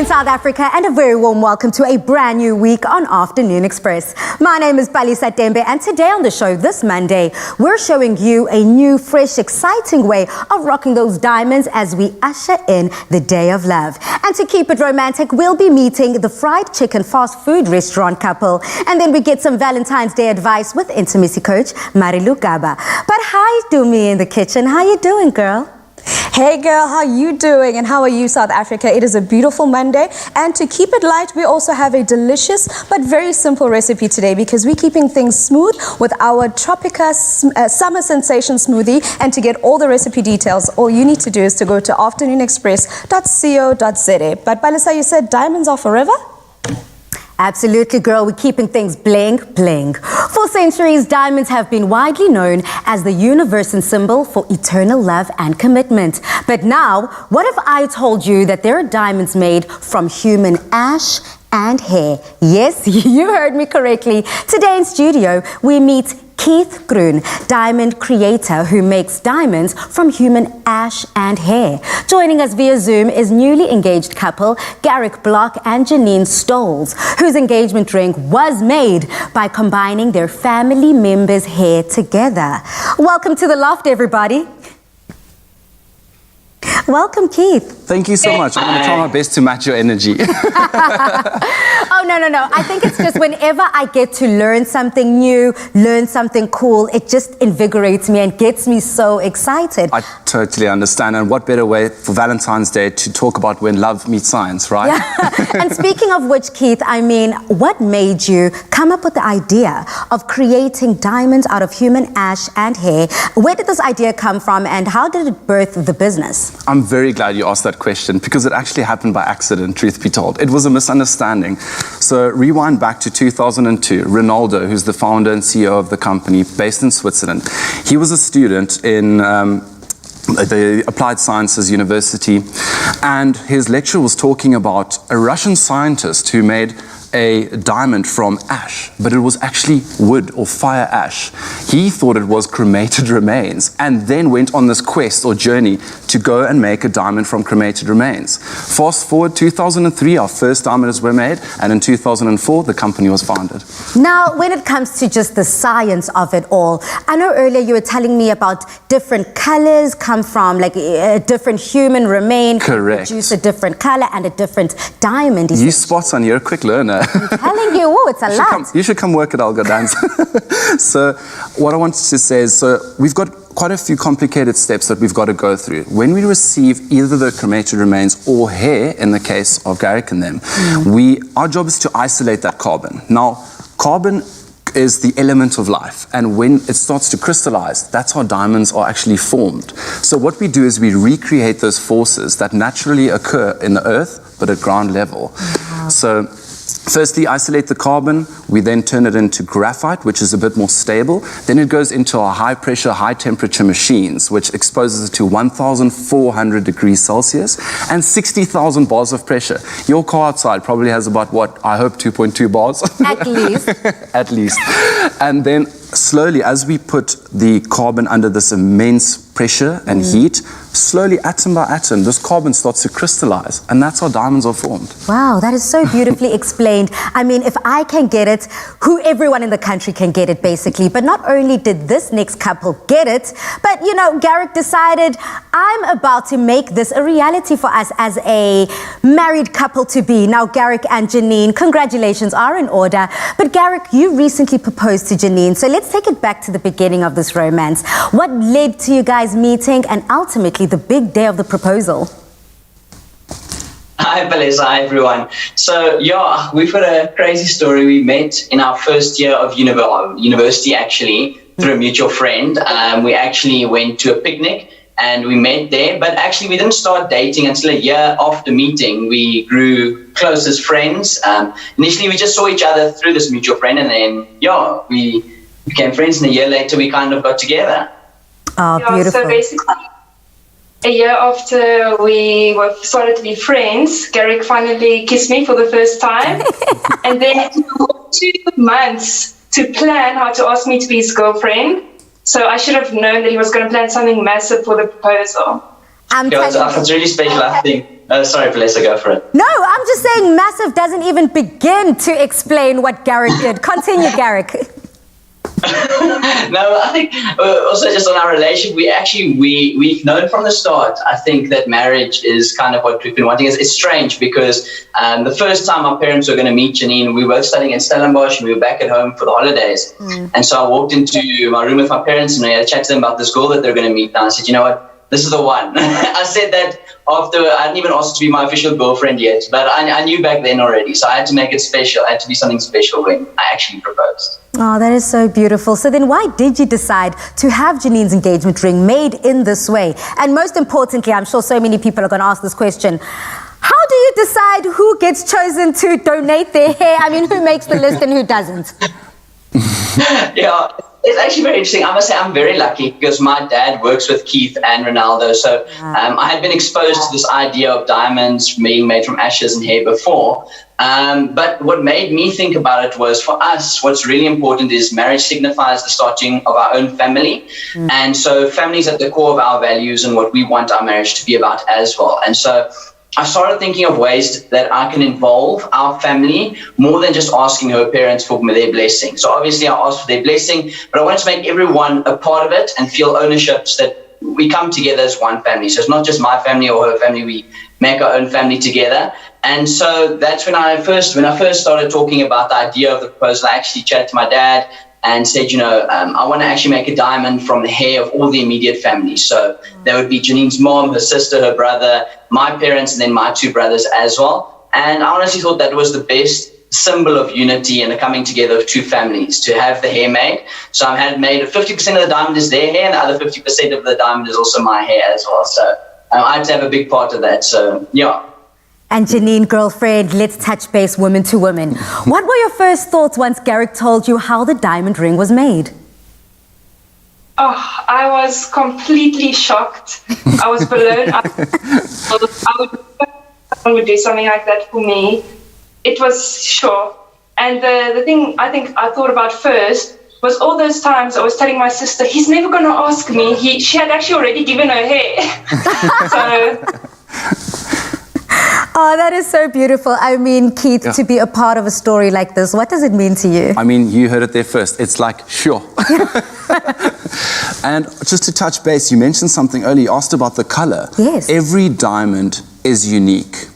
evening, South Africa, and a very warm welcome to a brand new week on Afternoon Express. My name is Palisa Tembe, and today on the show, this Monday, we're showing you a new, fresh, exciting way of rocking those diamonds as we usher in the Day of Love. And to keep it romantic, we'll be meeting the fried chicken fast food restaurant couple, and then we get some Valentine's Day advice with intimacy coach Marilu Gaba. But hi, Dumi in the kitchen. How you doing, girl? Hey girl, how you doing? And how are you, South Africa? It is a beautiful Monday, and to keep it light, we also have a delicious but very simple recipe today because we're keeping things smooth with our Tropica summer sensation smoothie. And to get all the recipe details, all you need to do is to go to afternoonexpress.co.za. But Palisa, you said diamonds are forever? Absolutely, girl. We're keeping things bling, bling. For centuries, diamonds have been widely known as the universal symbol for eternal love and commitment. But now, what if I told you that there are diamonds made from human ash and hair? Yes, you heard me correctly. Today in studio, we meet Keith Groen, diamond creator who makes diamonds from human ash and hair. Joining us via Zoom is newly engaged couple Garrick Block and Janine Stoles, whose engagement ring was made by combining their family members' hair together. Welcome to the loft, everybody. Welcome, Keith. Thank you so much. I'm going to try my best to match your energy. Oh, no. I think it's just whenever I get to learn something new, learn something cool, it just invigorates me and gets me so excited. I totally understand. And what better way for Valentine's Day to talk about when love meets science, right? Yeah. And speaking of which, Keith, I mean, what made you come up with the idea of creating diamonds out of human ash and hair? Where did this idea come from, and how did it birth the business? I'm very glad you asked that question because it actually happened by accident, truth be told. It was a misunderstanding. So rewind back to 2002, Ronaldo, who's the founder and CEO of the company based in Switzerland, he was a student in the Applied Sciences University, and his lecture was talking about a Russian scientist who made a diamond from ash, but it was actually wood or fire ash. He thought it was cremated remains and then went on this quest or journey to go and make a diamond from cremated remains. Fast forward 2003, our first diamonds were made, and in 2004, the company was founded. Now, when it comes to just the science of it all, I know earlier you were telling me about different colors come from like a different human remain. Correct. Produce a different color and a different diamond. You spot on, you're a quick learner. I'm telling you, it's a lot. You should come work at Algo Dance. So what I wanted to say is, we've got quite a few complicated steps that we've got to go through. When we receive either the cremated remains or hair, in the case of Garrick and them, our job is to isolate that carbon. Now, carbon is the element of life, and when it starts to crystallize, that's how diamonds are actually formed. So what we do is we recreate those forces that naturally occur in the earth, but at ground level. Wow. So firstly, isolate the carbon. We then turn it into graphite, which is a bit more stable. Then it goes into our high-pressure, high-temperature machines, which exposes it to 1,400 degrees Celsius and 60,000 bars of pressure. Your car outside probably has about, I hope 2.2 bars. At least. At least. And then slowly, as we put the carbon under this immense pressure and heat, slowly, atom by atom, this carbon starts to crystallize, and that's how diamonds are formed. Wow, that is so beautifully explained. I mean, if I can get it, everyone in the country can get it, basically. But not only did this next couple get it, but, Garrick decided, I'm about to make this a reality for us as a married couple to be. Now, Garrick and Janine, congratulations are in order. But Garrick, you recently proposed to Janine, so let's take it back to the beginning of this romance. What led to you guys meeting and ultimately the big day of the proposal? Hi, Palisa. Hi, everyone. So, yeah, we've got a crazy story. We met in our first year of university, actually, through a mutual friend. We actually went to a picnic and we met there, but actually we didn't start dating until a year after meeting. We grew close as friends. Initially, we just saw each other through this mutual friend, and then, we became friends, and a year later, we kind of got together. Oh, beautiful. So basically, a year after we started to be friends, Garrick finally kissed me for the first time. And then it took 2 months to plan how to ask me to be his girlfriend. So I should have known that he was going to plan something massive for the proposal. It's really special, I think. Sorry, Vanessa, go for it. No, I'm just saying massive doesn't even begin to explain what Garrick did. Continue, Garrick. No, I think also just on our relationship, we've known from the start, I think, that marriage is kind of what we've been wanting. It's strange because the first time our parents were going to meet Janine, we were both studying in Stellenbosch and we were back at home for the holidays. And so I walked into my room with my parents and I had a chat to them about this girl that they're going to meet. And I said, you know what? This is the one. I said that after I didn't even ask to be my official girlfriend yet, but I knew back then already. So I had to make it special. I had to be something special when I actually proposed. Oh, that is so beautiful. So then why did you decide to have Janine's engagement ring made in this way? And most importantly, I'm sure so many people are going to ask this question. How do you decide who gets chosen to donate their hair? I mean, who makes the list and who doesn't? Yeah, it's actually very interesting. I must say I'm very lucky because my dad works with Keith and Ronaldo. So I had been exposed to this idea of diamonds being made from ashes and hair before. But what made me think about it was, for us, what's really important is marriage signifies the starting of our own family. And so family is at the core of our values and what we want our marriage to be about as well. And so I started thinking of ways that I can involve our family more than just asking her parents for their blessing. So obviously I asked for their blessing, but I wanted to make everyone a part of it and feel ownership so that we come together as one family. So it's not just my family or her family, we make our own family together. And so that's when I first started talking about the idea of the proposal. I actually chatted to my dad and said, I want to actually make a diamond from the hair of all the immediate family. So that would be Janine's mom, her sister, her brother, my parents, and then my two brothers as well. And I honestly thought that was the best symbol of unity and the coming together of two families, to have the hair made. So I had made 50% of the diamond is their hair, and the other 50% of the diamond is also my hair as well. So I had to have a big part of that. So, yeah. And Janine, girlfriend, let's touch base woman to woman. What were your first thoughts once Garrick told you how the diamond ring was made? Oh, I was completely shocked. I was blown up. Someone would do something like that for me. It was sure. And the thing I think I thought about first was all those times I was telling my sister, he's never going to ask me. She had actually already given her hair. So... Oh, that is so beautiful. I mean, Keith, to be a part of a story like this, what does it mean to you? I mean, you heard it there first. It's like, sure. And just to touch base, you mentioned something earlier. You asked about the color. Yes. Every diamond is unique,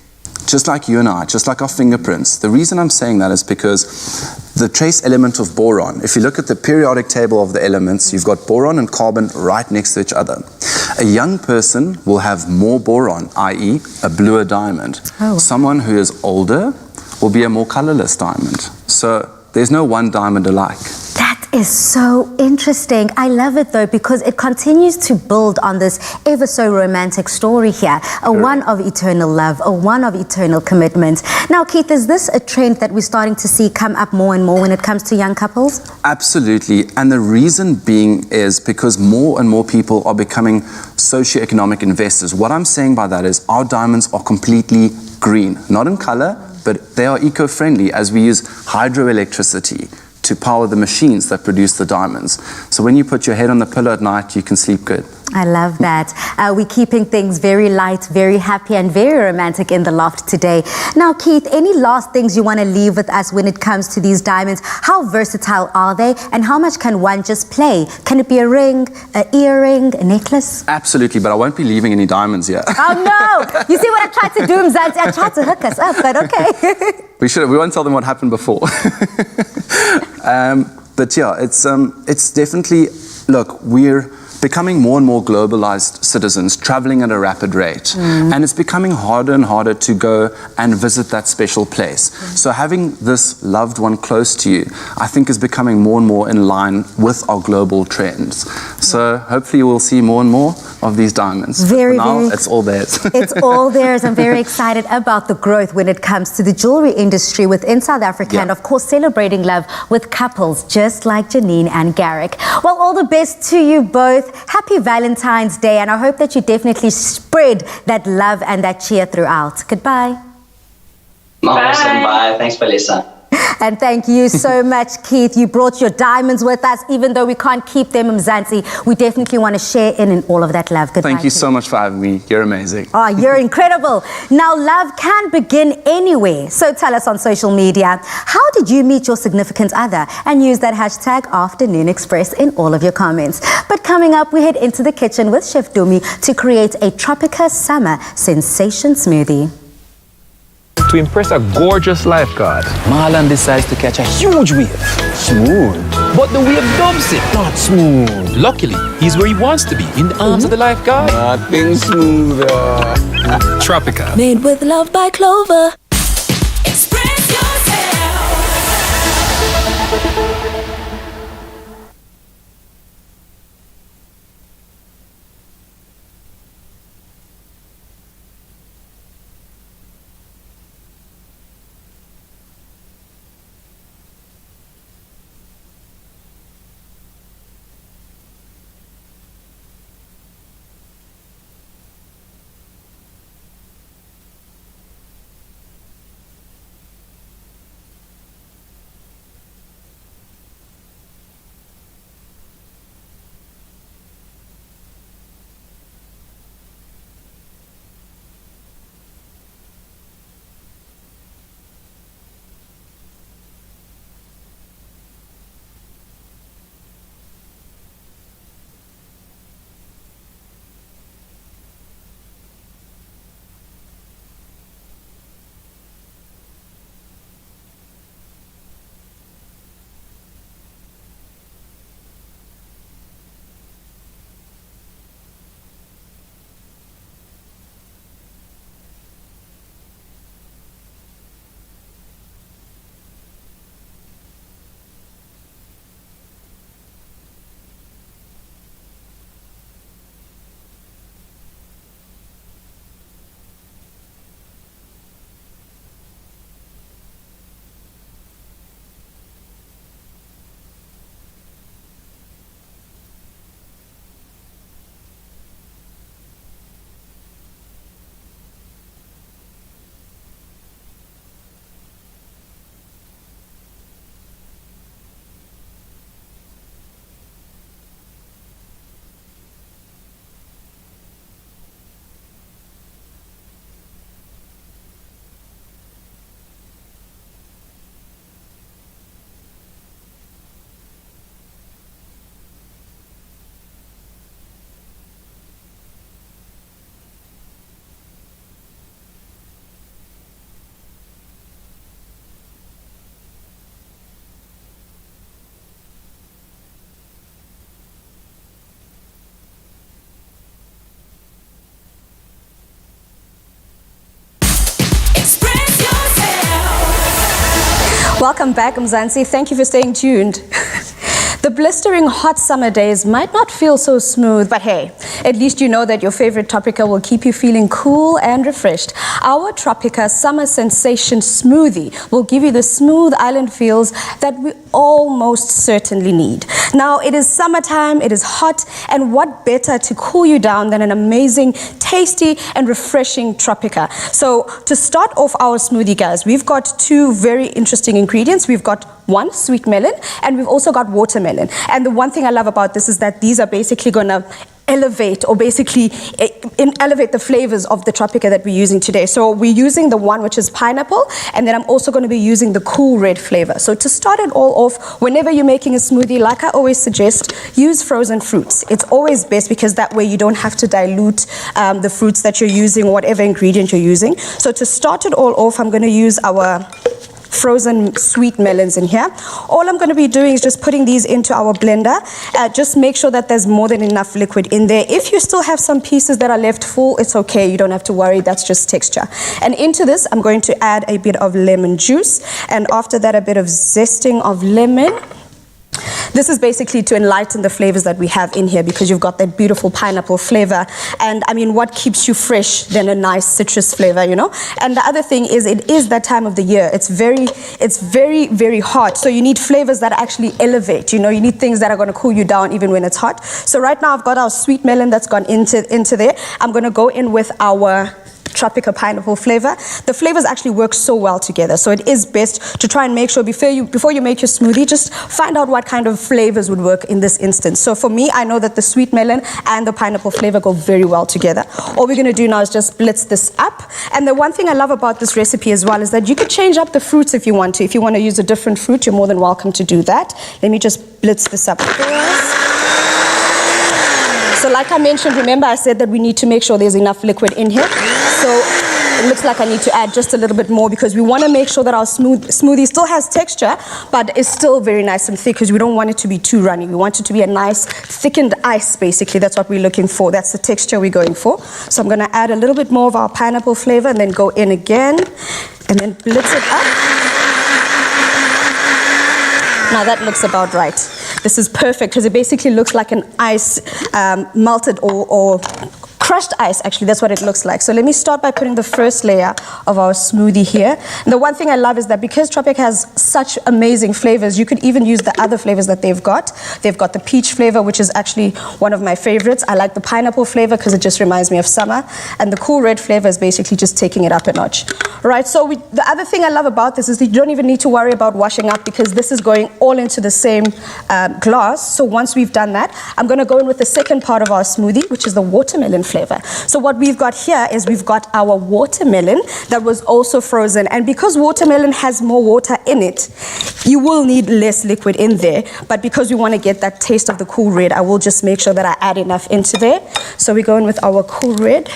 just like you and I, just like our fingerprints. The reason I'm saying that is because the trace element of boron, if you look at the periodic table of the elements, you've got boron and carbon right next to each other. A young person will have more boron, i.e. a bluer diamond. Oh. Someone who is older will be a more colorless diamond. So there's no one diamond alike. That is so interesting. I love it though, because it continues to build on this ever so romantic story here. A one of eternal love, a one of eternal commitment. Now, Keith, is this a trend that we're starting to see come up more and more when it comes to young couples? Absolutely. And the reason being is because more and more people are becoming socioeconomic investors. What I'm saying by that is our diamonds are completely green, not in color, but they are eco-friendly as we use hydroelectricity to power the machines that produce the diamonds. So when you put your head on the pillow at night, you can sleep good. I love that. We're keeping things very light, very happy, and very romantic in the loft today. Now, Keith, any last things you want to leave with us when it comes to these diamonds? How versatile are they, and how much can one just play? Can it be a ring, an earring, a necklace? Absolutely, but I won't be leaving any diamonds here. Oh no! You see what I tried to do, Mzansi? I tried to hook us up, but okay. We won't tell them what happened before. But yeah, it's definitely, look, we're becoming more and more globalized citizens, traveling at a rapid rate. And it's becoming harder and harder to go and visit that special place. So having this loved one close to you, I think is becoming more and more in line with our global trends. So hopefully we'll see more and more of these diamonds. Very, but for now, very, it's all theirs. It's all theirs. I'm very excited about the growth when it comes to the jewelry industry within South Africa, and of course celebrating love with couples just like Janine and Garrick. Well, all the best to you both. Happy Valentine's Day, and I hope that you definitely spread that love and that cheer throughout. Goodbye. Awesome. Bye. Thanks, Melissa. And thank you so much, Keith. You brought your diamonds with us, even though we can't keep them, Mzansi. We definitely want to share in all of that love. Thank you so much for having me. You're amazing. Oh, you're incredible. Now, love can begin anywhere. So tell us on social media, how did you meet your significant other? And use that hashtag Afternoon Express in all of your comments. But coming up, we head into the kitchen with Chef Dumi to create a Tropica summer sensation smoothie. To impress a gorgeous lifeguard, Marlon decides to catch a huge wave. Smooth. but the wave dumps it. Not smooth. Luckily, he's where he wants to be, in the arms of the lifeguard. Nothing smoother. Tropica. Made with love by Clover. Express yourself. Welcome back, Mzansi. Thank you for staying tuned. The blistering hot summer days might not feel so smooth, but hey, at least you know that your favorite Tropica will keep you feeling cool and refreshed. Our Tropica Summer Sensation Smoothie will give you the smooth island feels that we almost certainly need. Now, it is summertime, it is hot, and what better to cool you down than an amazing, tasty, and refreshing Tropica. So, to start off our smoothie, guys, we've got two very interesting ingredients. We've got one, sweet melon, and we've also got watermelon. And the one thing I love about this is that these are basically going to elevate or basically elevate the flavors of the Tropica that we're using today. So we're using the one which is pineapple, and then I'm also going to be using the cool red flavor. So to start it all off, whenever you're making a smoothie, like I always suggest, use frozen fruits. It's always best because that way you don't have to dilute the fruits that you're using, whatever ingredient you're using. So to start it all off, I'm going to use our frozen sweet melons in here. All I'm going to be doing is just putting these into our blender. Just make sure that there's more than enough liquid in there. If you still have some pieces that are left full, it's okay. You don't have to worry. That's just texture. And into this, I'm going to add a bit of lemon juice. And after that, a bit of zesting of lemon. This is basically to enlighten the flavors that we have in here because you've got that beautiful pineapple flavor. And I mean, what keeps you fresh than a nice citrus flavor, you know? And the other thing is, it is that time of the year. It's very, very hot. So you need flavors that actually elevate, you know? You need things that are going to cool you down even when it's hot. So right now I've got our sweet melon that's gone into there. I'm going to go in with our Tropica pineapple flavor. The flavors actually work so well together. So it is best to try and make sure before you make your smoothie, just find out what kind of flavors would work in this instance. So for me, I know that the sweet melon and the pineapple flavor go very well together. All we're going to do now is just blitz this up. And the one thing I love about this recipe as well is that you could change up the fruits if you want to. If you want to use a different fruit, you're more than welcome to do that. Let me just blitz this up first. So like I mentioned, remember I said that we need to make sure there's enough liquid in here. So it looks like I need to add just a little bit more because we want to make sure that our smoothie still has texture, but is still very nice and thick because we don't want it to be too runny. We want it to be a nice thickened ice, basically. That's what we're looking for. That's the texture we're going for. So I'm going to add a little bit more of our pineapple flavor and then go in again and then blitz it up. Now that looks about right. This is perfect because it basically looks like an ice melted or crushed ice, actually. That's what it looks like. So let me start by putting the first layer of our smoothie here. And the one thing I love is that because Tropica has such amazing flavors, you could even use the other flavors that they've got. They've got the peach flavor, which is actually one of my favorites. I like the pineapple flavor because it just reminds me of summer. And the cool red flavor is basically just taking it up a notch. Right, so the other thing I love about this is that you don't even need to worry about washing up because this is going all into the same glass. So once we've done that, I'm going to go in with the second part of our smoothie, which is the watermelon flavor. So what we've got here is we've got our watermelon that was also frozen. And because watermelon has more water in it, you will need less liquid in there. But because we want to get that taste of the cool red, I will just make sure that I add enough into there. So we go in with our cool red.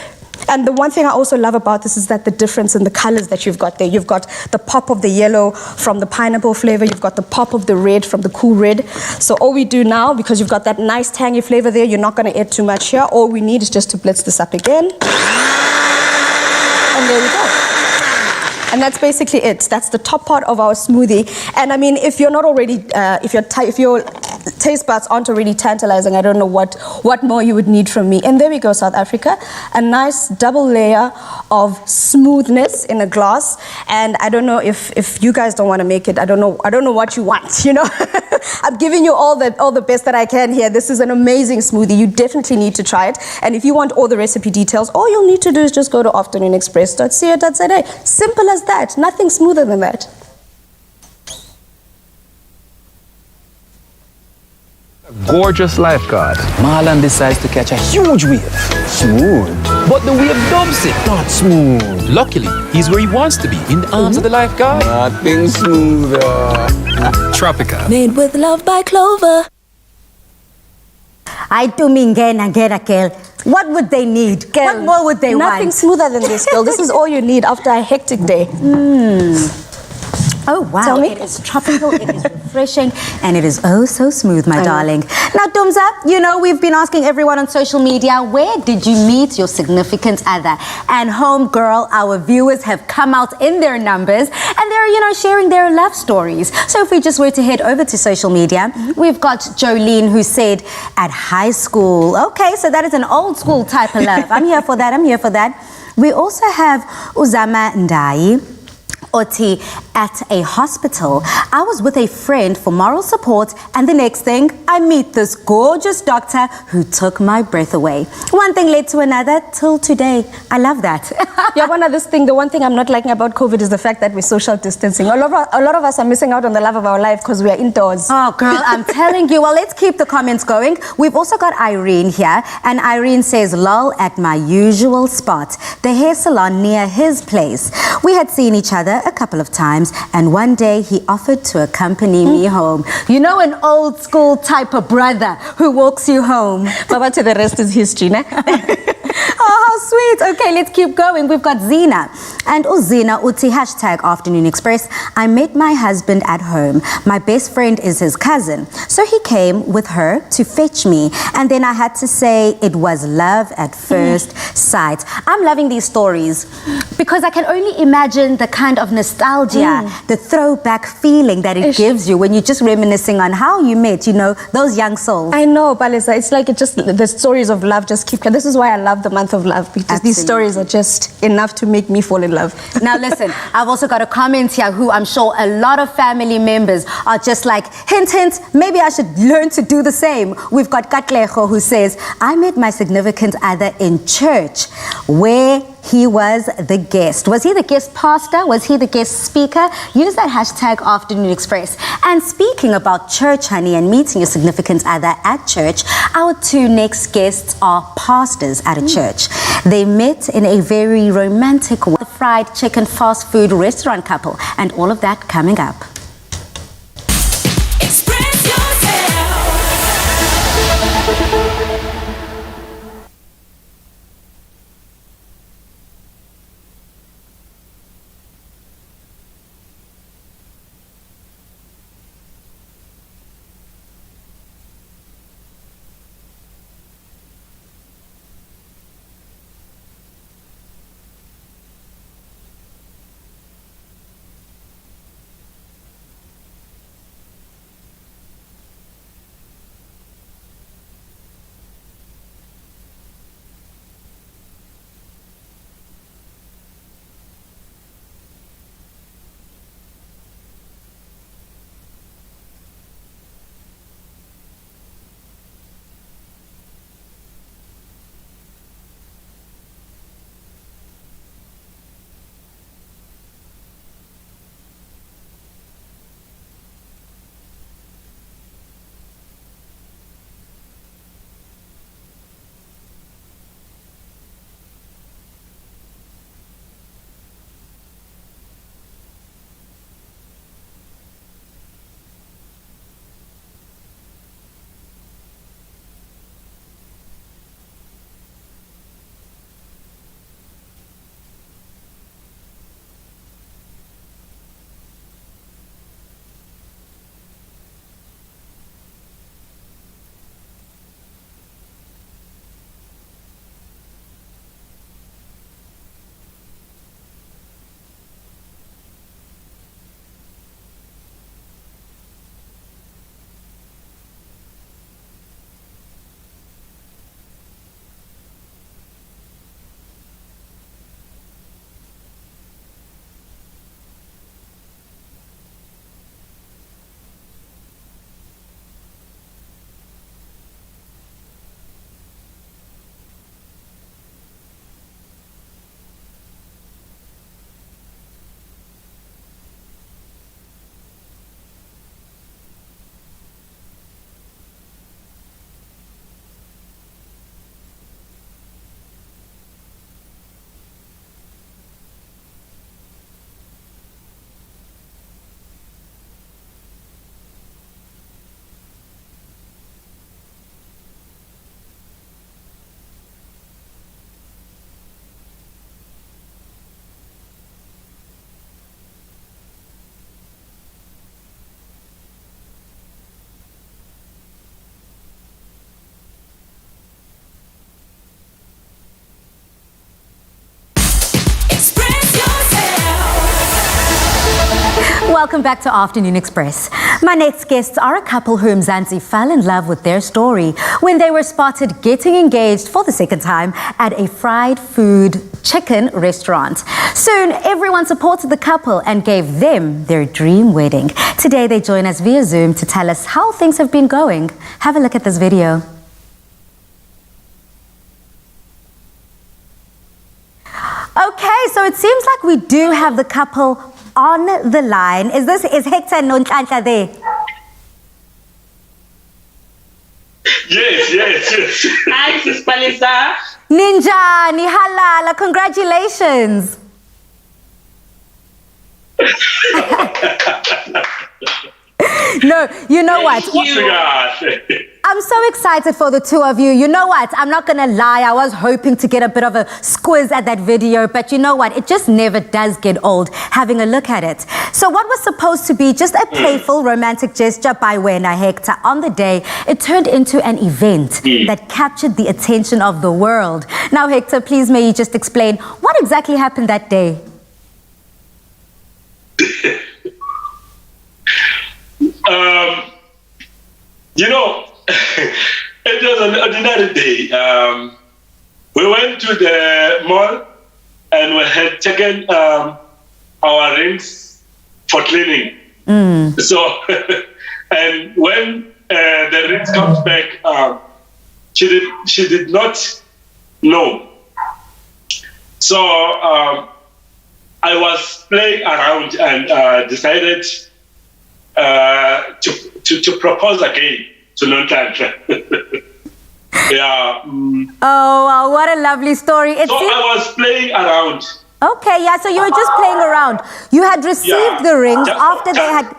And the one thing I also love about this is that the difference in the colors that you've got there. You've got the pop of the yellow from the pineapple flavor. You've got the pop of the red from the cool red. So all we do now, because you've got that nice tangy flavor there, you're not going to add too much here. All we need is just to blitz this up again. And there we go. And that's basically it. That's the top part of our smoothie. And I mean, if you're not already, if your taste buds aren't already tantalizing, I don't know what more you would need from me. And there we go, South Africa. A nice double layer of smoothness in a glass. And I don't know if you guys don't want to make it. I don't know what you want, you know. I'm giving you all the best that I can here. This is an amazing smoothie. You definitely need to try it. And if you want all the recipe details, all you'll need to do is just go to afternoonexpress.co.za. Simple as that. Nothing smoother than that. Gorgeous lifeguard. Marlon decides to catch a huge wave. Smooth. But the wave dumps it. Not smooth. Luckily, he's where he wants to be, in the arms of the lifeguard. Nothing smoother. Tropica. Made with love by Clover. I do mean girl. What would they need? Girl, what more would they nothing want? smoother than this, girl. This is all you need after a hectic day. Oh, wow. Tell me. It is tropical, it is refreshing, and it is oh so smooth, my darling. Now, Dumza, you know, we've been asking everyone on social media, where did you meet your significant other? And homegirl, our viewers have come out in their numbers, and they're, you know, sharing their love stories. So if we just were to head over to social media, we've got Jolene who said, at high school. Okay, so that is an old school type of love. I'm here for that. We also have Uzama Ndai Oti at a hospital. I was with a friend for moral support, and the next thing, I meet this gorgeous doctor who took my breath away. One thing led to another till today. I love that. Yeah, the one thing I'm not liking about COVID is the fact that we're social distancing. A lot of us are missing out on the love of our life because we are indoors. Oh, girl, I'm telling you. Well, let's keep the comments going. We've also got Irene here, and Irene says, lol, at my usual spot, the hair salon near his place. We had seen each other a couple of times, and one day he offered to accompany me home. You know, an old school type of brother who walks you home. Baba, to the rest is history, ne? Oh, how sweet. Okay, let's keep going. We've got Zina. And Zina Uti hashtag Afternoon Express. I met my husband at home. My best friend is his cousin. So he came with her to fetch me. And then I had to say it was love at first sight. I'm loving these stories because I can only imagine the kind of nostalgia, the throwback feeling that it gives you when you're just reminiscing on how you met, you know, those young souls. I know, Balisa. It's like the stories of love just keep coming. This is why I love the month of love, because these stories are just enough to make me fall in love. Now listen, I've also got a comment here who I'm sure a lot of family members are just like, hint, hint, maybe I should learn to do the same. We've got Katlejo who says, I met my significant other in church where he was the guest. Was he the guest pastor? Was he the guest speaker? Use that hashtag Afternoon Express. And speaking about church, honey, and meeting your significant other at church, our two next guests are pastors at a church. They met in a very romantic way. The fried chicken fast food restaurant couple, and all of that coming up. Express yourself. Welcome back to Afternoon Express. My next guests are a couple who Mzansi fell in love with their story when they were spotted getting engaged for the second time at a fried food chicken restaurant. Soon, everyone supported the couple and gave them their dream wedding. Today, they join us via Zoom to tell us how things have been going. Have a look at this video. Okay, so it seems like we do have the couple on the line. Is Hector and Nonhlanhla there? Yes. Hi, Sis Palisa. Ninja, Nihalala, congratulations. No, you know what? I'm so excited for the two of you. You know what? I'm not going to lie. I was hoping to get a bit of a squiz at that video, but you know what? It just never does get old having a look at it. So what was supposed to be just a playful romantic gesture by Wena Hector on the day, it turned into an event that captured the attention of the world. Now, Hector, please may you just explain what exactly happened that day? It was an ordinary day. We went to the mall and we had taken our rings for cleaning. So, and when the rings comes back, she did not know. So I was playing around and decided to propose again to Nontantra. Yeah. Oh, wow, what a lovely story. So I was playing around. Okay, yeah, so you were just playing around. You had received the rings after they had...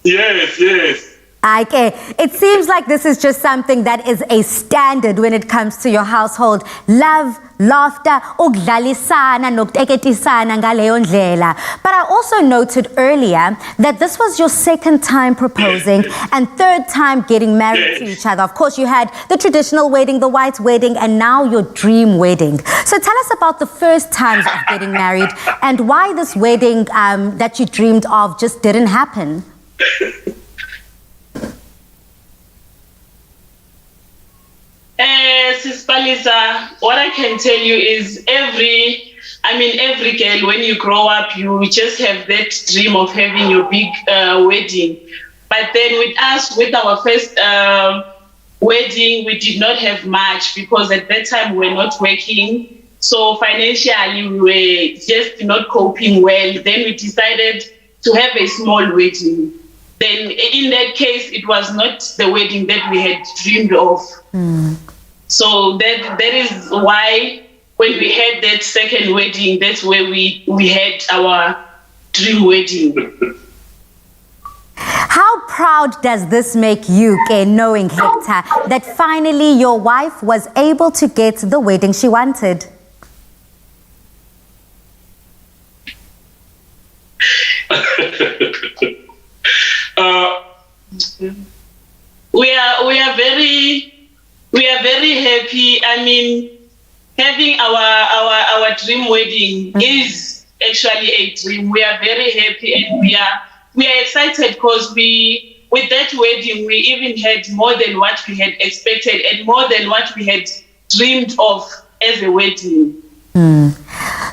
Yes. Okay, it seems like this is just something that is a standard when it comes to your household. Love, laughter, ukudlalisana nokuteketisana ngaleyo ndlela. But I also noted earlier that this was your second time proposing and third time getting married to each other. Of course, you had the traditional wedding, the white wedding, and now your dream wedding. So tell us about the first times of getting married and why this wedding that you dreamed of just didn't happen. Sis Palisa, what I can tell you is every girl, when you grow up, you just have that dream of having your big wedding. But then with us, with our first wedding, we did not have much because at that time we were not working. So financially, we were just not coping well. Then we decided to have a small wedding. Then in that case, it was not the wedding that we had dreamed of. So that is why when we had that second wedding, that's where we had our dream wedding. How proud does this make you, knowing, Hector, that finally your wife was able to get the wedding she wanted? We are very happy. I mean, having our dream wedding is actually a dream. We are very happy and we are excited because with that wedding we even had more than what we had expected and more than what we had dreamed of as a wedding.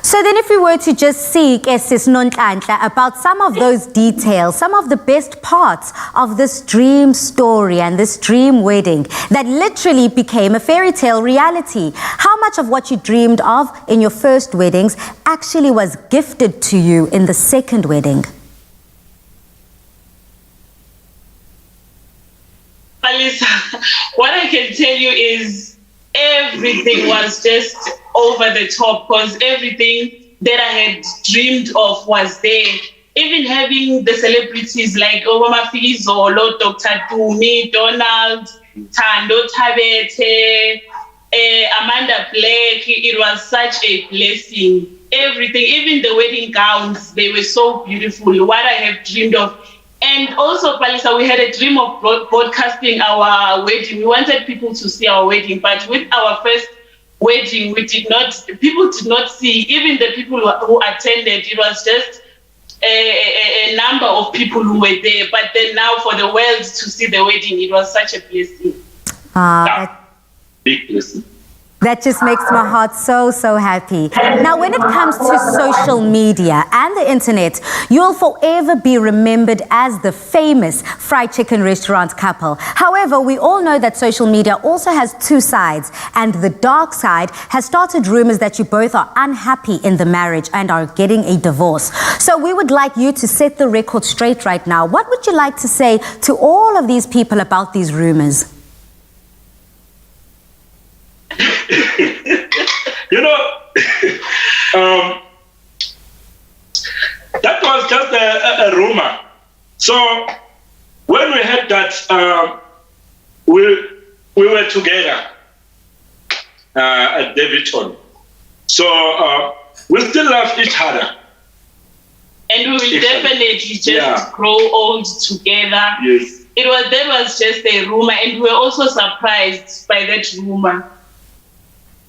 So then if we were to just seek Sis Nonhlanhla about some of those details, some of the best parts of this dream story and this dream wedding that literally became a fairy tale reality, how much of what you dreamed of in your first weddings actually was gifted to you in the second wedding? Alisa, what I can tell you is everything was just over the top because everything that I had dreamed of was there. Even having the celebrities like Obama Fizolo, Dr. Dumi, Donald, Tando Tabete, Amanda Blake, it was such a blessing. Everything, even the wedding gowns, they were so beautiful, what I have dreamed of. And also, Palisa, we had a dream of broadcasting our wedding. We wanted people to see our wedding, but with our first wedding, people did not see, even the people who attended, it was just a number of people who were there. But then now for the world to see the wedding, it was such a blessing. Big blessing. That just makes my heart so, so happy. Now, when it comes to social media and the internet, you'll forever be remembered as the famous fried chicken restaurant couple. However, we all know that social media also has two sides, and the dark side has started rumors that you both are unhappy in the marriage and are getting a divorce. So we would like you to set the record straight right now. What would you like to say to all of these people about these rumors? You know, that was just a rumor. So when we had that, we were together at Davidson. So we still love each other. And we will definitely just grow old together. Yes. That was just a rumor, and we were also surprised by that rumor.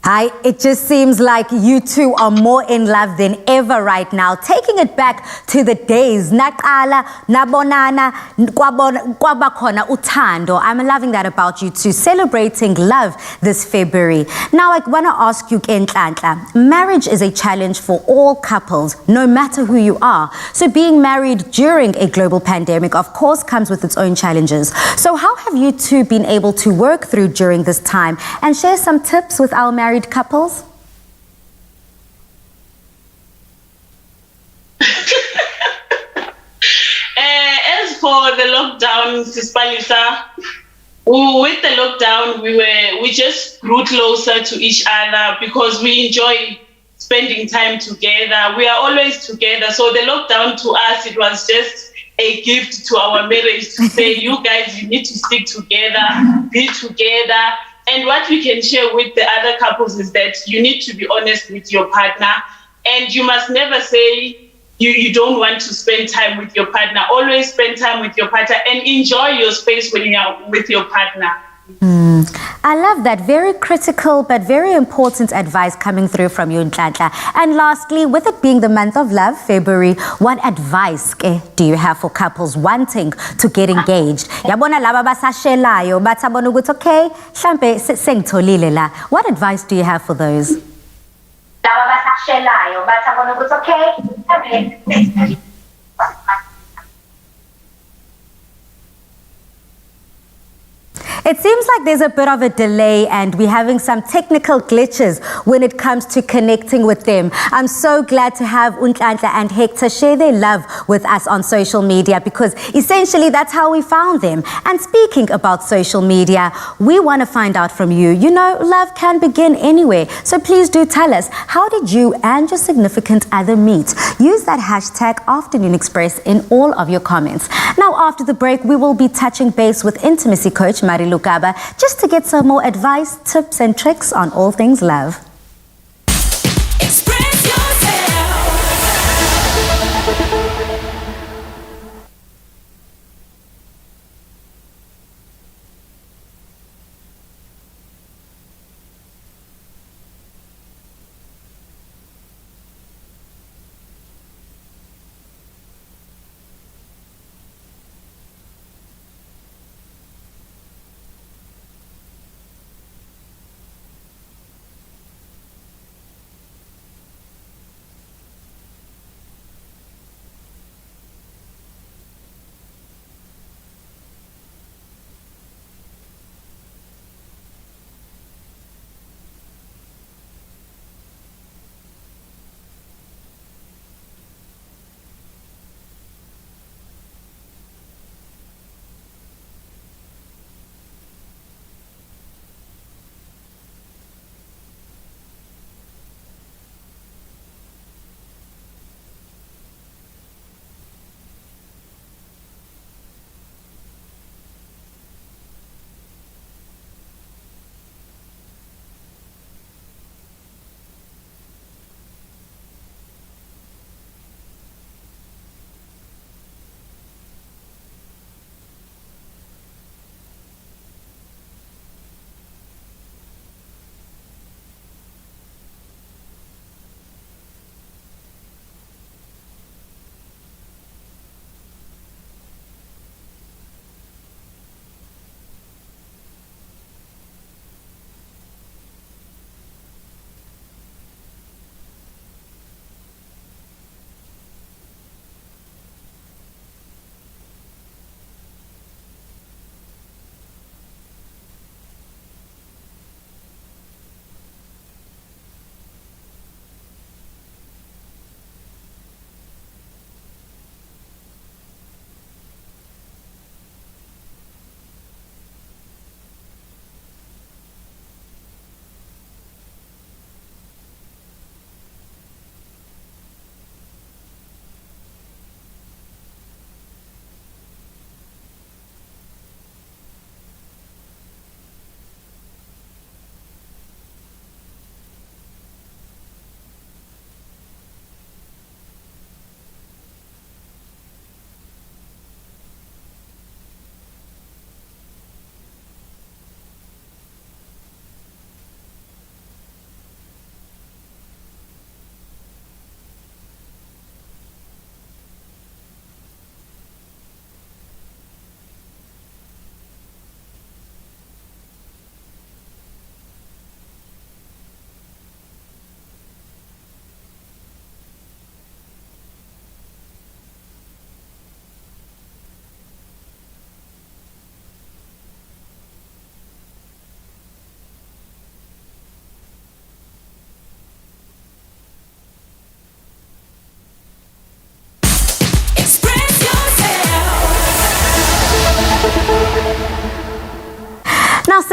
Hi, it just seems like you two are more in love than ever right now. Taking it back to the days, naqala, nabonana, kwabakhona uthando. I'm loving that about you two, celebrating love this February. Now, I want to ask you, Kenhlanhla, marriage is a challenge for all couples, no matter who you are. So being married during a global pandemic, of course, comes with its own challenges. So how have you two been able to work through during this time, and share some tips with our married couples? As for the lockdown, Sis Palisa, with the lockdown, we just grew closer to each other because we enjoy spending time together. We are always together. So the lockdown to us, it was just a gift to our marriage to say, you guys, you need to stick together, be together. And what we can share with the other couples is that you need to be honest with your partner, and you must never say you don't want to spend time with your partner. Always spend time with your partner and enjoy your space when you are with your partner. I love that. Very critical but very important advice coming through from you, Nhlanhla. And lastly, with it being the month of love, February, what advice do you have for couples wanting to get engaged? Yabona laba basashelayo batabona ukuthi okay, mhlambe sengitholile la. What advice do you have for those? Laba basashelayo batabona ukuthi okay, It seems like there's a bit of a delay and we're having some technical glitches when it comes to connecting with them. I'm so glad to have Nhlanhla and Hector share their love with us on social media, because essentially that's how we found them. And speaking about social media, we want to find out from you. You know, love can begin anywhere. So please do tell us, how did you and your significant other meet? Use that hashtag Afternoon Express in all of your comments. Now, after the break, we will be touching base with intimacy coach Marilu Gaba, just to get some more advice, tips and tricks on all things love. Express yourself.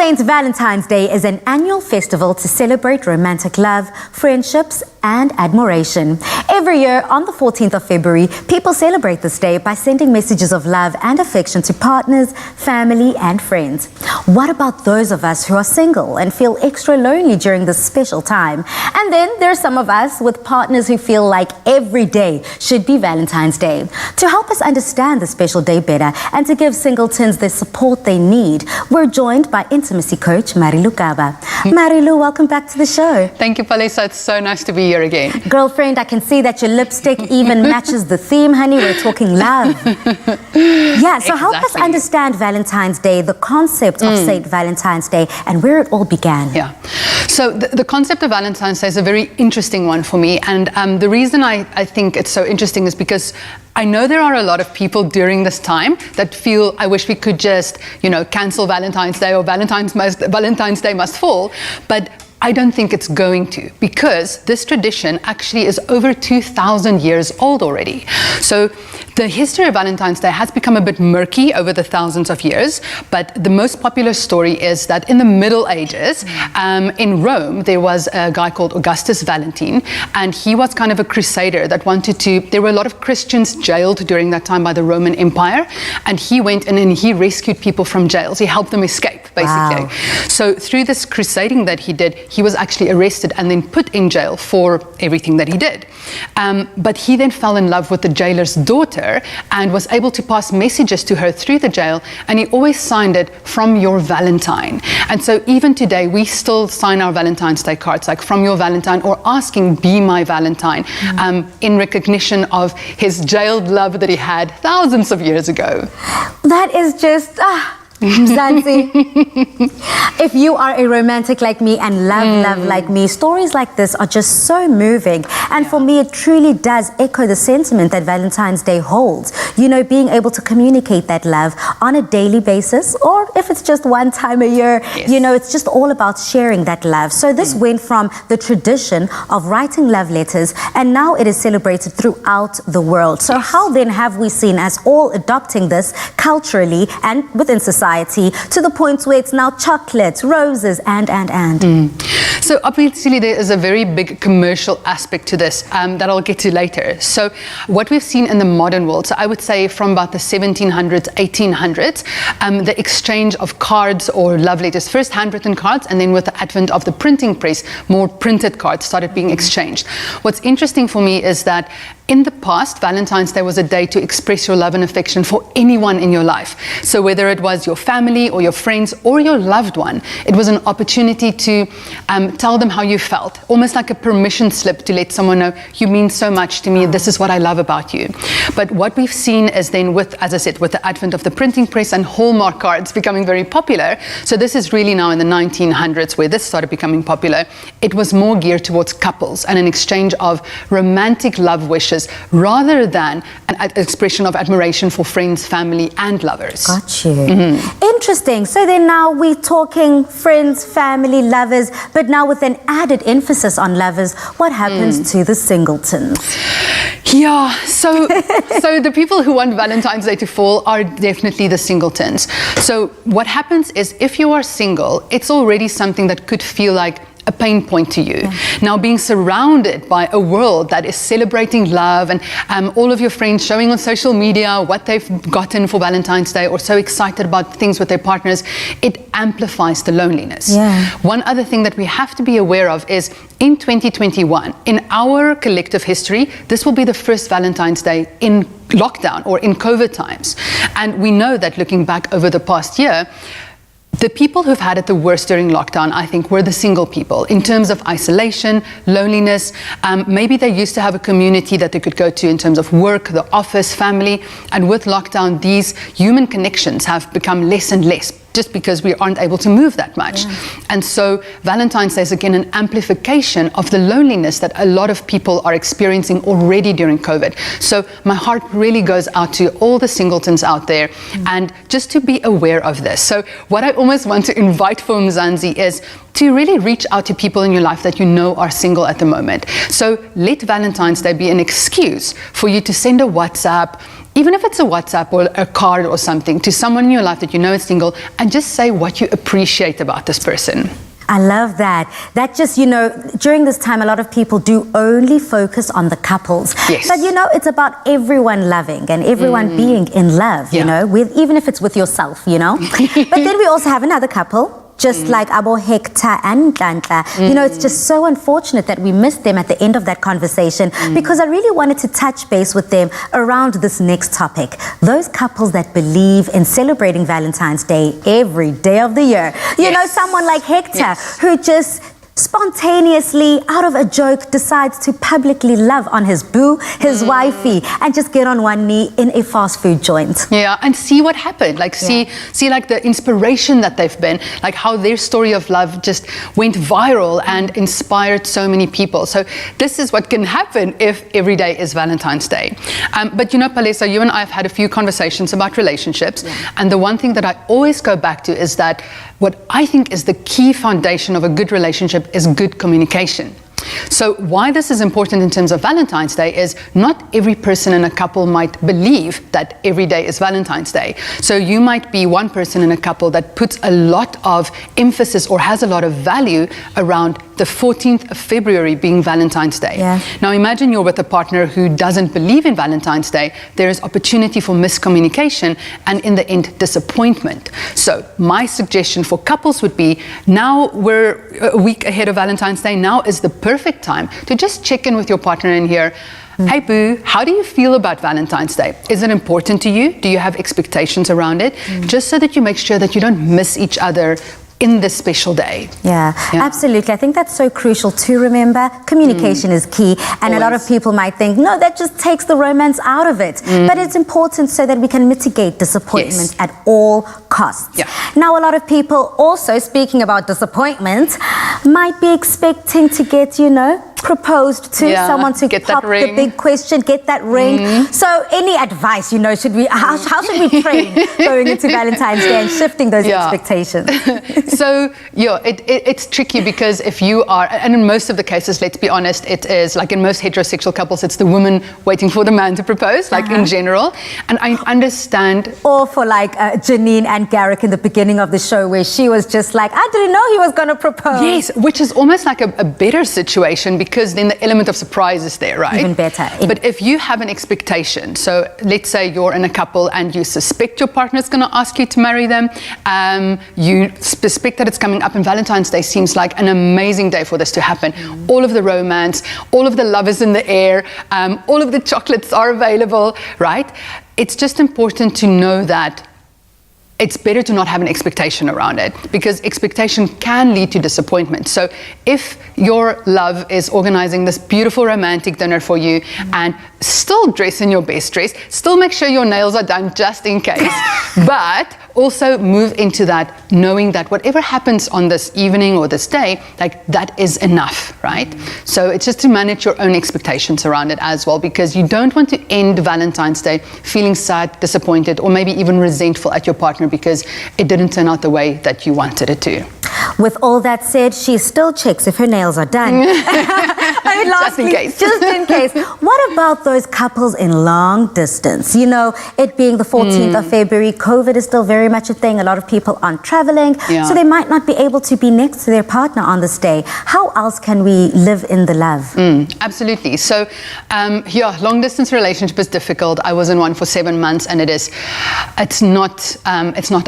Saint Valentine's Day is an annual festival to celebrate romantic love, friendships, and admiration. Every year on the 14th of February, people celebrate this day by sending messages of love and affection to partners, family, and friends. What about those of us who are single and feel extra lonely during this special time? And then there's some of us with partners who feel like every day should be Valentine's Day. To help us understand the special day better and to give singletons the support they need, we're joined by intimacy coach Marilu Kaba. Marilu, welcome back to the show. Thank you, Palisa. It's so nice to be here again. Girlfriend, I can see that your lipstick even matches the theme, honey. We're talking love. Yeah, so help us understand Valentine's Day, the concept of Saint Valentine's Day, and where it all began. Yeah. So the concept of Valentine's Day is a very interesting one for me. And the reason I think it's so interesting is because I know there are a lot of people during this time that feel, I wish we could just, cancel Valentine's Day, or Valentine's Day must fall. But I don't think it's going to, because this tradition actually is over 2,000 years old already. So the history of Valentine's Day has become a bit murky over the thousands of years, but the most popular story is that in the Middle Ages, in Rome, there was a guy called Augustus Valentine, and he was kind of a crusader that wanted to, there were a lot of Christians jailed during that time by the Roman Empire, and he went in and he rescued people from jails. He helped them escape, basically. Wow. So through this crusading that he did, he was actually arrested and then put in jail for everything that he did. But he then fell in love with the jailer's daughter and was able to pass messages to her through the jail, and he always signed it "From your Valentine." And so even today we still sign our Valentine's Day cards like "From your Valentine" or asking "Be my Valentine," in recognition of his jailed love that he had thousands of years ago. That is just Zanzi, if you are a romantic like me and love like me, stories like this are just so moving. And for me, it truly does echo the sentiment that Valentine's Day holds. Being able to communicate that love on a daily basis, or if it's just one time a year, it's just all about sharing that love. So this went from the tradition of writing love letters, and now it is celebrated throughout the world. So how then have we seen us all adopting this culturally and within society to the point where it's now chocolates, roses, and. So obviously there is a very big commercial aspect to this that I'll get to later. So what we've seen in the modern world, so I would say from about the 1700s, 1800s, the exchange of cards or love letters, first handwritten cards, and then with the advent of the printing press, more printed cards started being exchanged. What's interesting for me is that in the past, Valentine's Day was a day to express your love and affection for anyone in your life. So whether it was your family or your friends or your loved one, it was an opportunity to tell them how you felt, almost like a permission slip to let someone know, you mean so much to me, this is what I love about you. But what we've seen is then with, as I said, with the advent of the printing press and Hallmark cards becoming very popular, so this is really now in the 1900s where this started becoming popular, it was more geared towards couples and an exchange of romantic love wishes rather than an expression of admiration for friends, family, and lovers. Got you. Interesting. So then now we're talking friends, family, lovers, but now with an added emphasis on lovers, what happens to the singletons? Yeah, so the people who want Valentine's Day to fall are definitely the singletons. So what happens is if you are single, it's already something that could feel like a pain point to you. Now being surrounded by a world that is celebrating love and all of your friends showing on social media what they've gotten for Valentine's Day or so excited about things with their partners, it amplifies the loneliness. One other thing that we have to be aware of is in 2021, in our collective history, this will be the first Valentine's Day in lockdown or in COVID times. And we know that looking back over the past year, the people who've had it the worst during lockdown, I think, were the single people in terms of isolation, loneliness. Maybe they used to have a community that they could go to in terms of work, the office, family. And with lockdown, these human connections have become less and less, just because we aren't able to move that much. And so Valentine's Day is again an amplification of the loneliness that a lot of people are experiencing already during COVID. So my heart really goes out to all the singletons out there and just to be aware of this. So what I almost want to invite for Mzansi is to really reach out to people in your life that you know are single at the moment. So let Valentine's Day be an excuse for you to send a WhatsApp, even if it's a WhatsApp or a card or something, to someone in your life that you know is single, and just say what you appreciate about this person. I love that. That just, during this time, a lot of people do only focus on the couples. Yes. But, it's about everyone loving and everyone being in love, even if it's with yourself, But then we also have another couple, just like Abo Hector and Ntantla. It's just so unfortunate that we missed them at the end of that conversation because I really wanted to touch base with them around this next topic. Those couples that believe in celebrating Valentine's Day every day of the year. Someone like Hector who just spontaneously, out of a joke, decides to publicly love on his boo, his wifey, and just get on one knee in a fast food joint. Yeah, and see what happened. Like see like the inspiration that they've been, like how their story of love just went viral and inspired so many people. So this is what can happen if every day is Valentine's Day. But Palesa, you and I have had a few conversations about relationships, and the one thing that I always go back to is that what I think is the key foundation of a good relationship is good communication. So why this is important in terms of Valentine's Day is not every person in a couple might believe that every day is Valentine's Day. So you might be one person in a couple that puts a lot of emphasis or has a lot of value around the 14th of February being Valentine's Day. Yeah. Now imagine you're with a partner who doesn't believe in Valentine's Day. There is opportunity for miscommunication and in the end disappointment. So my suggestion for couples would be, now we're a week ahead of Valentine's Day, now is the perfect time to just check in with your partner and hear, hey boo, how do you feel about Valentine's Day? Is it important to you? Do you have expectations around it? Just so that you make sure that you don't miss each other in this special day. Yeah, absolutely. I think that's so crucial to remember. Communication is key, and a lot of people might think, no, that just takes the romance out of it. But it's important so that we can mitigate disappointment at all costs. Yeah. Now, a lot of people also, speaking about disappointment, might be expecting to get, proposed to, someone to get pop that ring. the big question, get that ring. So any advice, should we, how should we train going into Valentine's Day and shifting those expectations? So, it's tricky because if you are, and in most of the cases, let's be honest, it is like in most heterosexual couples, it's the woman waiting for the man to propose, like in general. And I understand. Or for like Janine and Garrick in the beginning of the show where she was just like, I didn't know he was going to propose. Yes, which is almost like a better situation because then the element of surprise is there, right? Even better. But if you have an expectation, so let's say you're in a couple and you suspect your partner is going to ask you to marry them, you suspect that it's coming up, and Valentine's Day seems like an amazing day for this to happen. All of the romance, all of the love is in the air, all of the chocolates are available, right? It's just important to know that it's better to not have an expectation around it because expectation can lead to disappointment. So if your love is organizing this beautiful romantic dinner for you and still dress in your best dress, still make sure your nails are done just in case, but also move into that knowing that whatever happens on this evening or this day, like that is enough, right? So it's just to manage your own expectations around it as well, because you don't want to end Valentine's Day feeling sad, disappointed, or maybe even resentful at your partner because it didn't turn out the way that you wanted it to. With all that said, she still checks if her nails are done. Just in case. Just in case. What about those couples in long distance? It being the 14th of February, COVID is still very much a thing. A lot of people aren't traveling, so they might not be able to be next to their partner on this day. How else can we live in the love? Absolutely. So, long distance relationship is difficult. I was in one for 7 months, and it's not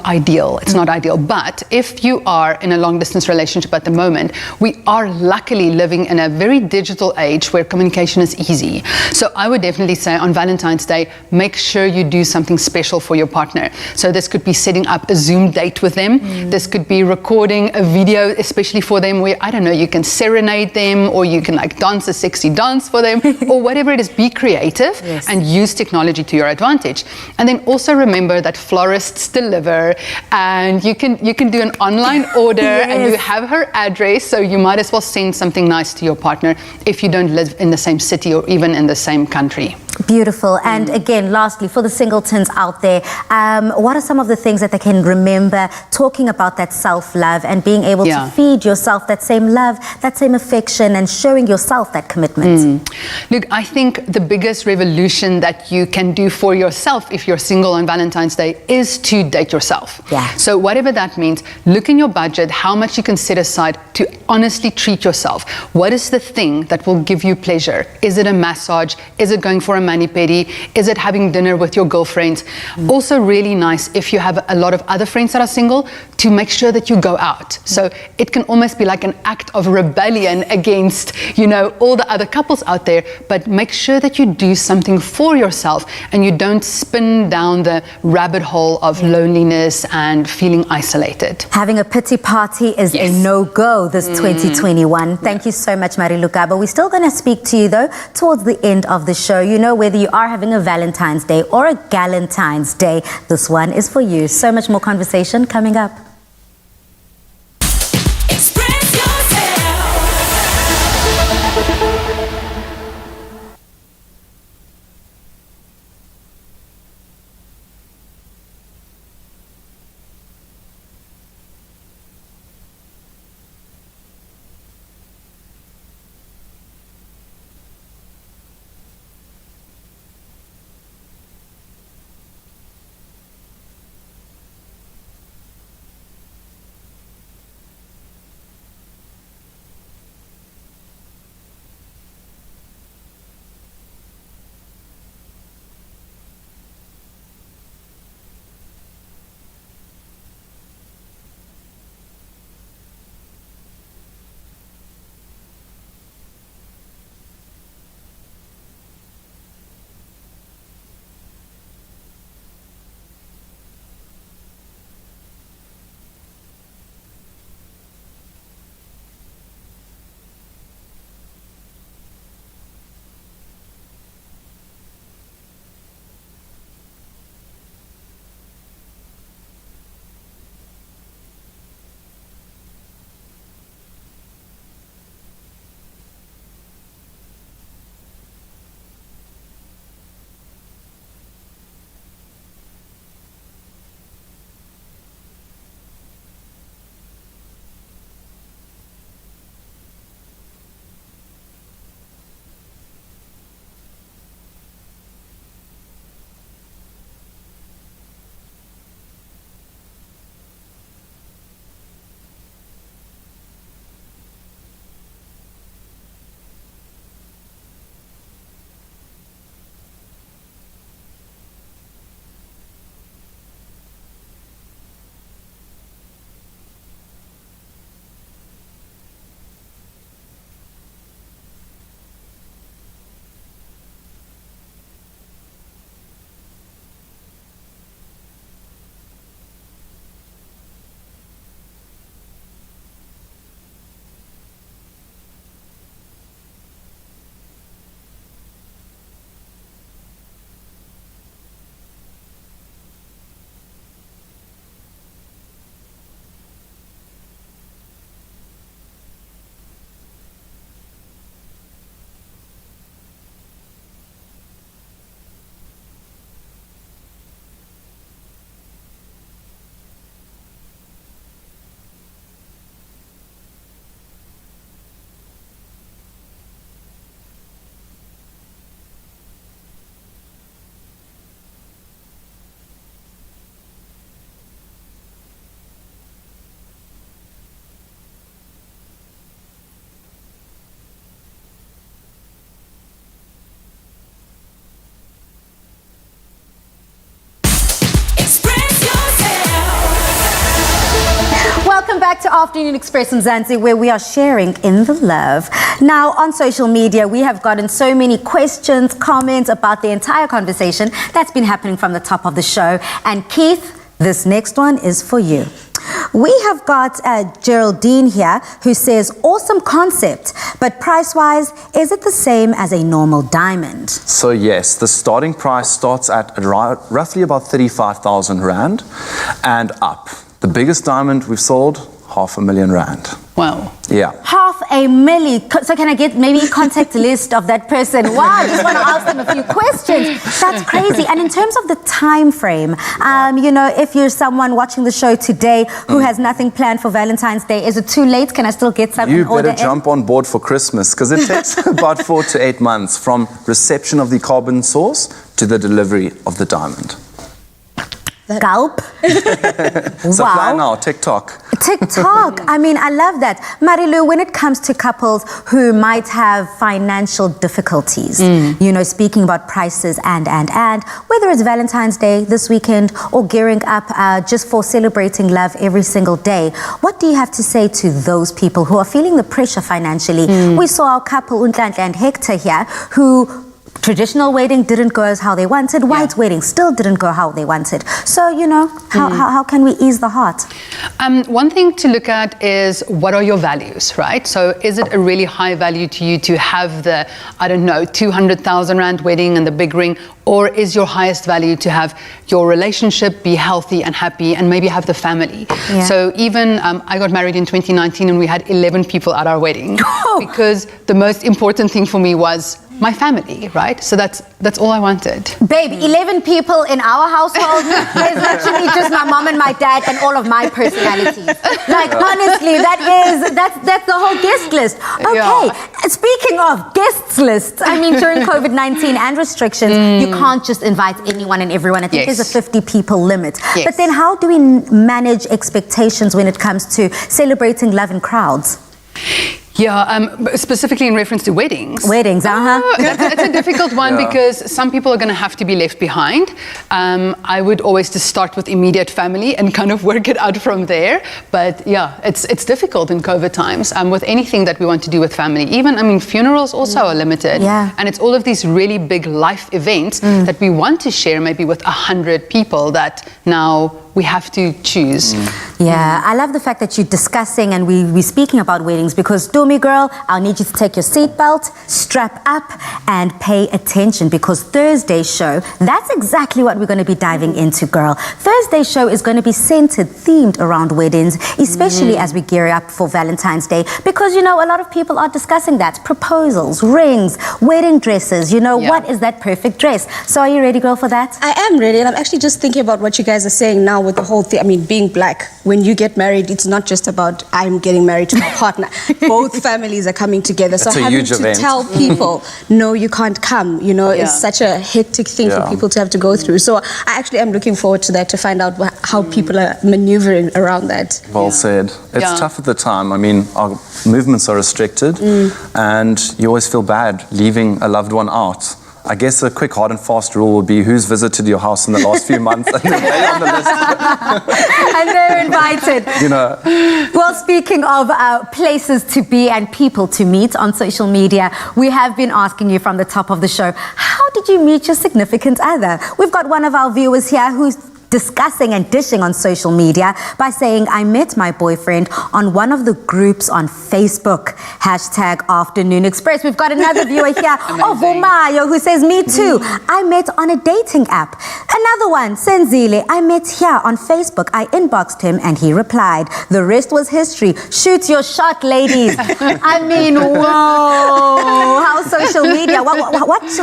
ideal. It's not ideal. But if you are in a long distance relationship at the moment, we are luckily living in a very digital age where communication is easy. So I would definitely say on Valentine's Day, make sure you do something special for your partner. So this could be setting up a Zoom date with them. This could be recording a video, especially for them, where, I don't know, you can serenade them, or you can like dance a sexy dance for them, or whatever it is. Be creative and use technology to your advantage. And then also remember that florists deliver, and you can do an online order and you have her address, so you might as well send something nice to your partner if if you don't live in the same city or even in the same country. Beautiful. And again, lastly, for the singletons out there, what are some of the things that they can remember talking about that self-love and being able to feed yourself that same love, that same affection, and showing yourself that commitment? Look, I think the biggest revolution that you can do for yourself if you're single on Valentine's Day is to date yourself. Yeah. So whatever that means, look in your budget, how much you can set aside to honestly treat yourself. What is the thing that will give you pleasure? Is it a massage? Is it going for a mani-pedi? Is it having dinner with your girlfriends? Also really nice if you have a lot of other friends that are single to make sure that you go out. So it can almost be like an act of rebellion against, you know, all the other couples out there, but make sure that you do something for yourself and you don't spin down the rabbit hole of loneliness and feeling isolated. Having a pity party is a no-go this 2021. Thank you so much, Mariluka. But we're still going to speak to you, though, towards the end of the show. You know, whether you are having a Valentine's Day or a Galentine's Day, this one is for you. So much more conversation coming up. Welcome back to Afternoon Express in Mzansi, where we are sharing in the love. Now, on social media, we have gotten so many questions, comments about the entire conversation that's been happening from the top of the show. And Keith, this next one is for you. We have got Geraldine here who says, awesome concept, but price-wise, is it the same as a normal diamond? So yes, the starting price starts at roughly about 35,000 Rand and up. The biggest diamond we've sold, R500,000. Wow. Yeah. a milli. So can I get maybe a contact list of that person? Wow, I just want to ask them a few questions. That's crazy. And in terms of the time frame, you know, if you're someone watching the show today who has nothing planned for Valentine's Day, is it too late? Can I still get something? You better jump on board for Christmas, because it takes about 4 to 8 months from reception of the carbon source to the delivery of the diamond. Gulp. Supply now, TikTok. TikTok. I mean, I love that. Marilu, when it comes to couples who might have financial difficulties, you know, speaking about prices and, whether it's Valentine's Day this weekend or gearing up just for celebrating love every single day, what do you have to say to those people who are feeling the pressure financially? We saw our couple, Untitled and Hector here, who traditional wedding didn't go as how they wanted. White wedding still didn't go how they wanted. So, you know, how can we ease the heart? One thing to look at is, what are your values, right? So is it a really high value to you to have the, I don't know, 200,000 Rand wedding and the big ring? Or is your highest value to have your relationship be healthy and happy and maybe have the family? So even I got married in 2019 and we had 11 people at our wedding because the most important thing for me was my family, right? So that's all I wanted. Babe, 11 people in our household is literally just my mom and my dad and all of my personalities. Like, honestly, that's the whole guest list. Okay, speaking of guests lists, I mean, during COVID-19 and restrictions, you can't just invite anyone and everyone. I think there's a 50 people limit. But then how do we manage expectations when it comes to celebrating love in crowds? Yeah, specifically in reference to weddings. Weddings, It's a difficult one because some people are going to have to be left behind. I would always just start with immediate family and kind of work it out from there. But yeah, it's difficult in COVID times with anything that we want to do with family. Even, I mean, funerals also are limited. And it's all of these really big life events that we want to share maybe with 100 people that now we have to choose. Yeah, I love the fact that you're discussing and we're speaking about weddings, because do me, girl, I'll need you to take your seatbelt, strap up, and pay attention, because Thursday's show, that's exactly what we're going to be diving into, girl. Thursday's show is going to be centered, themed around weddings, especially as we gear up for Valentine's Day, because, you know, a lot of people are discussing that. Proposals, rings, wedding dresses, you know, what is that perfect dress? So are you ready, girl, for that? I am ready, and I'm actually just thinking about what you guys are saying now with the whole thing. I mean, being black, when you get married, it's not just about I'm getting married to my partner. Both families are coming together. So having to tell people, no, you can't come, you know, is such a hectic thing for people to have to go through. So I actually am looking forward to that, to find out how people are maneuvering around that. Well said. It's tough at the time. I mean, our movements are restricted and you always feel bad leaving a loved one out. I guess a quick hard and fast rule would be who's visited your house in the last few months, and then they're on the list. And they're invited. You know. Well, speaking of places to be and people to meet on social media, we have been asking you from the top of the show, how did you meet your significant other? We've got one of our viewers here who's discussing and dishing on social media by saying, I met my boyfriend on one of the groups on Facebook, #Afternoon Express. We've got another viewer here, Vomayo, who says, me too. I met on a dating app. Another one, Senzile, I met here on Facebook. I inboxed him and he replied. The rest was history. Shoot your shot, ladies. I mean, whoa, how social media,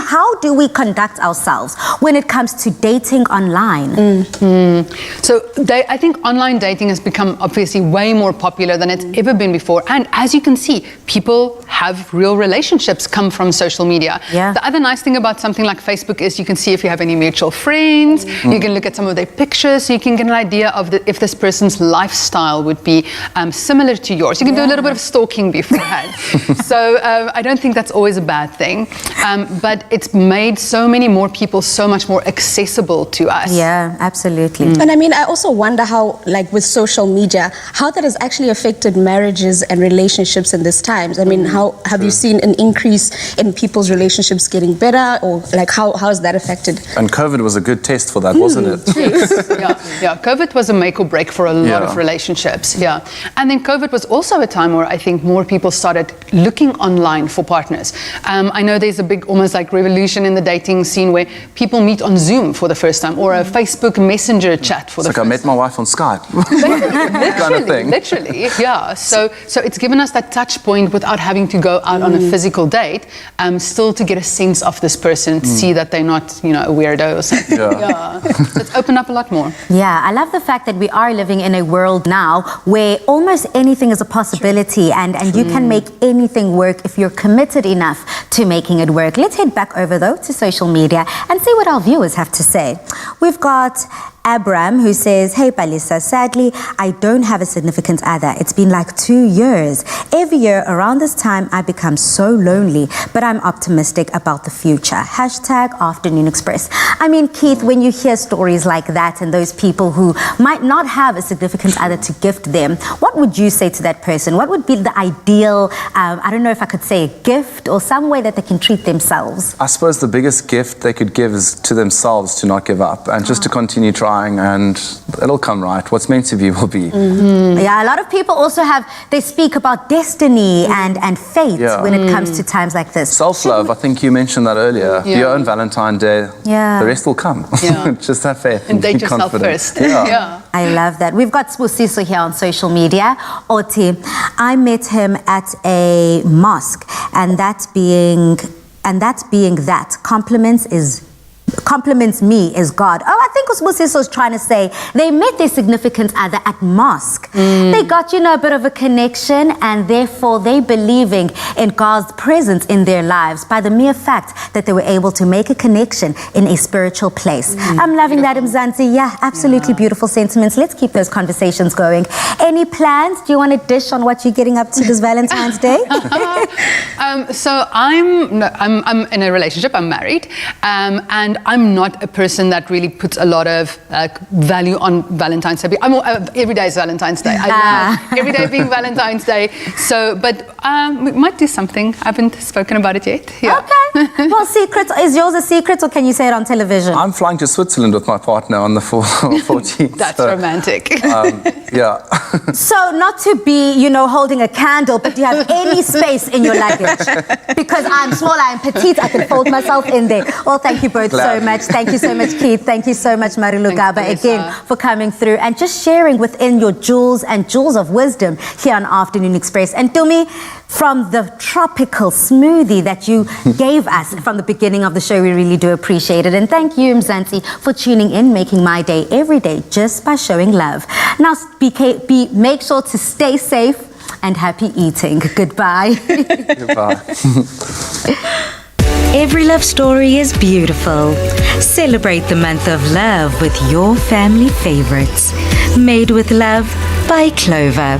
how do we conduct ourselves when it comes to dating online? So I think online dating has become obviously way more popular than it's ever been before. And as you can see, people have real relationships come from social media. The other nice thing about something like Facebook is you can see if you have any mutual friends, you can look at some of their pictures, so you can get an idea of if this person's lifestyle would be similar to yours. You can do a little bit of stalking beforehand. So I don't think that's always a bad thing. But it's made so many more people so much more accessible to us. Yeah, absolutely. And I mean, I also wonder how, like with social media, how that has actually affected marriages and relationships in these times. I mean, how have you seen an increase in people's relationships getting better, or like how has that affected? And COVID was a good test for that, wasn't it? COVID was a make or break for a lot of relationships. And then COVID was also a time where I think more people started looking online for partners. I know there's a big, almost like revolution in the dating scene where people meet on Zoom for the first time, or a Facebook Messenger chat for the first time. It's like I met my wife on Skype. Literally, yeah. So it's given given us that touch point without having to go out on a physical date, still to get a sense of this person, to see that they're not, you know, a weirdo or something. It's opened up a lot more. Yeah, I love the fact that we are living in a world now where almost anything is a possibility, and you can make anything work if you're committed enough to making it work. Let's head back over though to social media and see what our viewers have to say. We've got Abram, who says, "Hey Palisa, sadly I don't have a significant other. It's been like 2 years. Every year around this time I become so lonely, but I'm optimistic about the future. Hashtag Afternoon Express." I mean, Keith, when you hear stories like that and those people who might not have a significant other to gift them, what would you say to that person? What would be the ideal, I don't know if I could say a gift or some way that they can treat themselves? I suppose the biggest gift they could give is to themselves, to not give up and just to continue trying, and it'll come right. What's meant to be will be. Yeah, a lot of people also they speak about destiny and fate when it comes to times like this. Self-love, I think you mentioned that earlier. Your own Valentine Day, the rest will come. Just have faith and date be yourself confident. first. I love that. We've got Smoothie here on social media. Oti, I met him at a mosque, and that being that compliments me is God. Oh, I think Smoothie was trying to say they met their significant other at mosque. They got, a bit of a connection, and therefore they believing in God's presence in their lives by the mere fact that they were able to make a connection in a spiritual place. I'm loving that, Mzansi. Yeah, absolutely beautiful sentiments. Let's keep those conversations going. Any plans? Do you want to dish on what you're getting up to this Valentine's Day? So I'm in a relationship. I'm married, and I'm not a person that really puts a lot of value on Valentine's Day. Every day is Valentine's Day. I love every day being Valentine's Day. So, but we might do something. I haven't spoken about it yet. Okay. Well, secret. Is yours a secret, or can you say it on television? I'm flying to Switzerland with my partner on the 14th. That's romantic. So not to be, holding a candle, but do you have any space in your luggage? Because I'm small, I'm petite, I can fold myself in there. Well, thank you both so much. Thank you so much, Keith. Thank you so much, Marilu Gaba, again, for coming through and just sharing within your jewels and jewels of wisdom here on Afternoon Express. And to me, from the tropical smoothie that you gave us from the beginning of the show, we really do appreciate it. And thank you, Mzansi, for tuning in, making my day every day just by showing love. Now, make sure to stay safe and happy eating. Goodbye. Goodbye. Every love story is beautiful. Celebrate the month of love with your family favorites. Made with Love by Clover.